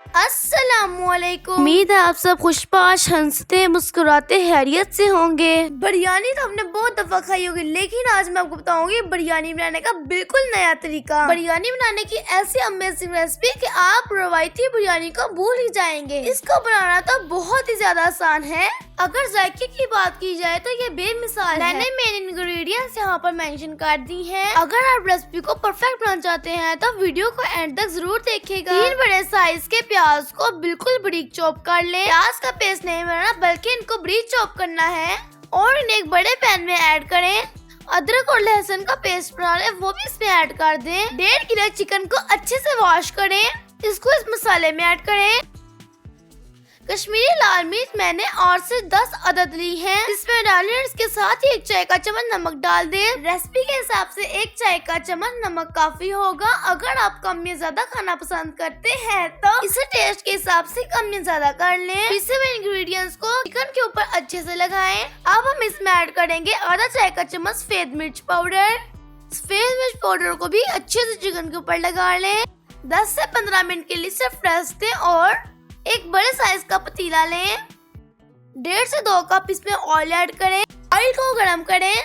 अस्सलामुअलैकुम। उम्मीद है आप सब खुशपाश, हंसते मुस्कुराते हैरियत से होंगे। बिरयानी तो हमने बहुत दफा खाई होगी, लेकिन आज मैं आपको बताऊंगी बिरयानी बनाने का बिल्कुल नया तरीका। बिरयानी बनाने की ऐसी अमेजिंग रेसिपी कि आप रवायती बिरयानी को भूल ही जाएंगे। इसको बनाना तो बहुत ही ज्यादा आसान है। अगर जायके की बात की जाए तो ये बेमिसाल है। मैंने मेन इंग्रेडिएंट्स यहाँ पर मेंशन कर दी हैं। अगर आप रेसिपी को परफेक्ट बनाना चाहते हैं तो वीडियो को एंड तक जरूर देखिएगा। 3 बड़े साइज के प्याज को बिल्कुल बारीक चॉप कर ले। प्याज का पेस्ट नहीं बनाना बल्कि इनको बारीक चॉप करना है और इन्हें एक बड़े पैन में ऐड करें। अदरक और लहसुन का पेस्ट बना ले, वो भी इसमें ऐड कर दें। 1.5 किलो चिकन को अच्छे से वॉश करें, इसको इस मसाले में ऐड करें। कश्मीरी लाल मिर्च मैंने 8 से 10 अदद ली है, इसमें डालें। इसके साथ ही 1 चाय का चम्मच नमक डाल दें। रेसिपी के हिसाब से 1 चाय का चम्मच नमक काफी होगा। अगर आप कम या ज्यादा खाना पसंद करते हैं तो इसे टेस्ट के हिसाब से कम या ज्यादा कर लें। पिसे हुए इंग्रेडिएंट्स को चिकन के ऊपर अच्छे से लगाएं। अब हम इसमें ऐड करेंगे आधा चाय का चम्मच सफेद मिर्च पाउडर। सफेद मिर्च पाउडर को भी अच्छे से चिकन के ऊपर लगा लें। 10 से 15 मिनट के लिए सिर्फ रेस्ट दें और एक बड़े साइज का पतीला लें। 1.5 से 2 कप इसमें ऑयल ऐड करें। ऑयल को गरम करें।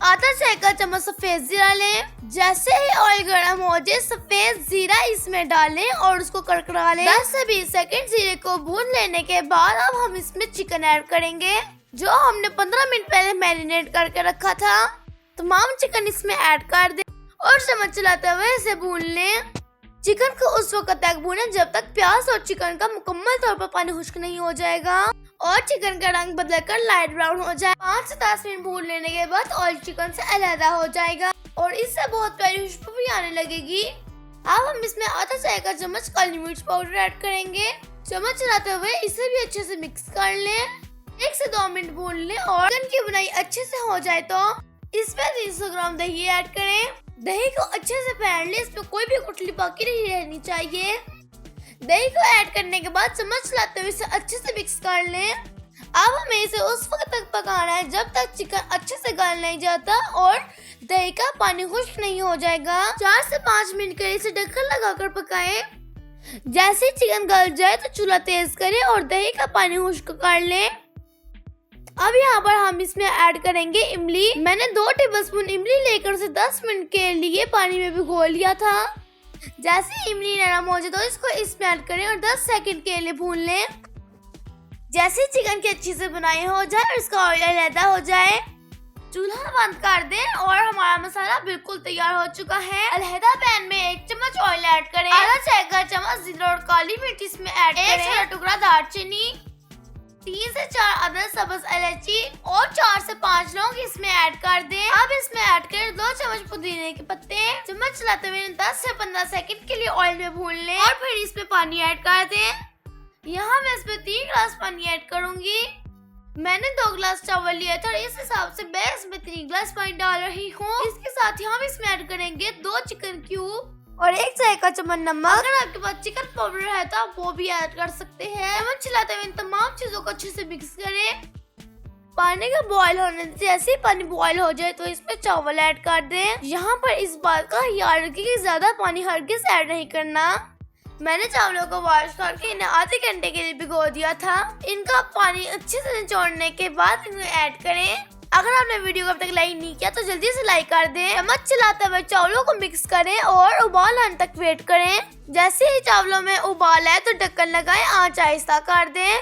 आधा चाय का चम्मच सफेद जीरा लें। जैसे ही ऑयल गरम हो जाए सफेद जीरा इसमें डालें और उसको कड़कड़ा लें। 10 से 20 सेकंड जीरे को भून लेने के बाद अब हम इसमें चिकन ऐड करेंगे जो हमने 15 मिनट पहले मैरिनेट करके रखा था। तमाम चिकन इसमें ऐड कर दें और चम्मच चलाते हुए इसे भून लें। चिकन को उस वक्त तक भूनें जब तक प्याज और चिकन का मुकम्मल तौर पर पानी खुश्क नहीं हो जाएगा और चिकन का रंग बदलकर लाइट ब्राउन हो जाए। 5 से 10 मिनट भून लेने के बाद ऑयल चिकन से अलग हो जाएगा और इससे बहुत प्यारी खुशबू भी आने लगेगी। अब हम इसमें आधा चाय का चम्मच काली मिर्च पाउडर ऐड करेंगे। चम्मच चलाते हुए इसे भी अच्छे से मिक्स कर लें। 1 से 2 मिनट भून लें और चिकन की बुनाई अच्छे से हो जाए तो इसमें 300 ग्राम दही ऐड करें। दही को अच्छे से फेंट लें, इसमें कोई भी गुठली बाकी नहीं रहनी चाहिए। दही को ऐड करने के बाद चम्मच चलाते हुए इसे अच्छे से मिक्स कर लें। अब हमें इसे उस वक्त तक पकाना है जब तक चिकन अच्छे से गल नहीं जाता और दही का पानी खुश्क नहीं हो जाएगा। 4 से 5 मिनट के लिए इसे ढक्कन लगाकर पकाएं। जैसे चिकन गल जाए तो चूल्हा तेज करें और दही का पानी खुश्क कर लें। अब यहाँ पर हम इसमें ऐड करेंगे इमली। मैंने 2 टेबलस्पून इमली लेकर उसे 10 मिनट के लिए पानी में भिगो लिया था। जैसे इमली नरम हो जाए तो इसको इसमें ऐड करें और 10 सेकंड के लिए भून लें। जैसे चिकन की अच्छी से बुनाई हो जाए और इसका ऑयल अलग हो जाए चूल्हा बंद कर दें और हमारा मसाला बिल्कुल तैयार हो चुका है। अलहदा पैन में 1 चम्मच ऑयल ऐड करें। आधा चाय का चम्मच जीरा और काली मिर्च इसमें ऐड करें। 1 छोटा टुकड़ा दालचीनी, 3 से 4 अदरक सब्ज इलायची और 4 से 5 लौंग इसमें ऐड कर दें। अब इसमें ऐड करें 2 चम्मच पुदीने के पत्ते। चम्मच चलाते हुए 10 से 15 सेकंड के लिए ऑयल में भून लें और फिर इसमें पानी ऐड कर दें। यहाँ मैं इसमें 3 गिलास पानी ऐड करूंगी। मैंने 2 गिलास चावल लिया था, इस हिसाब से मैं इसमें 3 गिलास पानी डाल रही हूँ। इसके साथ ही हम इसमें ऐड करेंगे 2 चिकन क्यूब और 1 चाय का चम्मच नमक। अगर आपके पास चिकन पाउडर है तो आप वो भी ऐड कर सकते हैं। चम्मच चलाते हुए इन तमाम चीजों को अच्छे से मिक्स करें। पानी का बॉयल होने से जैसे ही पानी बॉयल हो जाए तो इसमें चावल ऐड कर दें। यहाँ पर इस बात का ख्याल रखें कि ज्यादा पानी हरगिज़ ऐड नहीं करना। मैंने चावलों को वॉश करके इन्हें आधे घंटे के लिए भिगो दिया था। इनका पानी अच्छे से निचोड़ने के बाद इन्हें ऐड करें। अगर आपने वीडियो को अब तक लाइक नहीं किया तो जल्दी से लाइक कर दें। चम्मच चलाते हुए चावलों को मिक्स करें और उबाल आने तक वेट करें। जैसे ही चावलों में उबाल आए तो ढक्कन लगाएं, आंच आहिस्ता कर दें।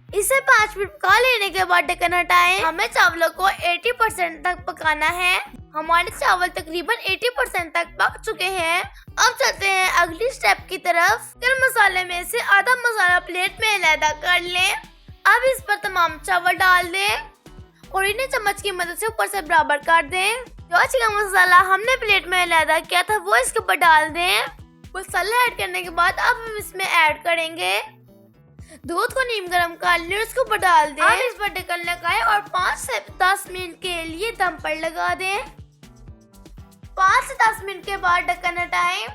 इसे 5 मिनट पका लेने के बाद ढक्कन हटाएं। हमें चावलों को 80% तक पकाना है। हमारे चावल तकरीबन 80% तक पक चुके हैं। अब चलते हैं अगली स्टेप की तरफ। चिकन मसाले में से आधा मसाला प्लेट में अलग कर लें। अब इस पर तमाम चावल डाल दें और इन्हें चम्मच की मदद से ऊपर से बराबर कर दें। जो चिकन मसाला हमने प्लेट में अलग किया था वो इसके ऊपर डाल दें। मसाला ऐड करने के बाद अब हम इसमें ऐड करेंगे दूध को नीम गरम कर लें, उसके ऊपर डाल दें। अब इस पर ढक्कन लगाएं और 5 से 10 मिनट के लिए दम पर लगा दें। 5 से 10 मिनट के बाद ढक्कन हटाएं।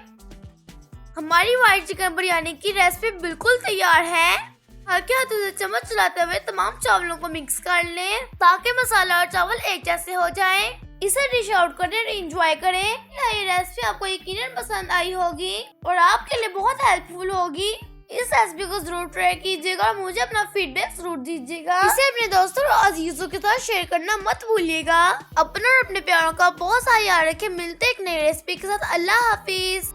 हमारी व्हाइट चिकन बिरयानी की रेसिपी बिल्कुल तैयार है। हल्के हाथों से चम्मच चलाते हुए तमाम चावलों को मिक्स कर लें ताकि मसाला और चावल एक जैसे हो जाएं। इसे डिश आउट करें और एंजॉय करें। ये रेसिपी आपको यकीनन पसंद आई होगी और आपके लिए बहुत हेल्पफुल होगी। इस रेसिपी को जरूर ट्राई कीजिएगा और मुझे अपना फीडबैक जरूर दीजिएगा। इसे अपने दोस्तों और अजीजों के साथ शेयर करना मत भूलिएगा। अपने और अपने प्यारों का बहुत सारा याद रखें। मिलते एक नई रेसिपी के साथ। अल्लाह हाफिज।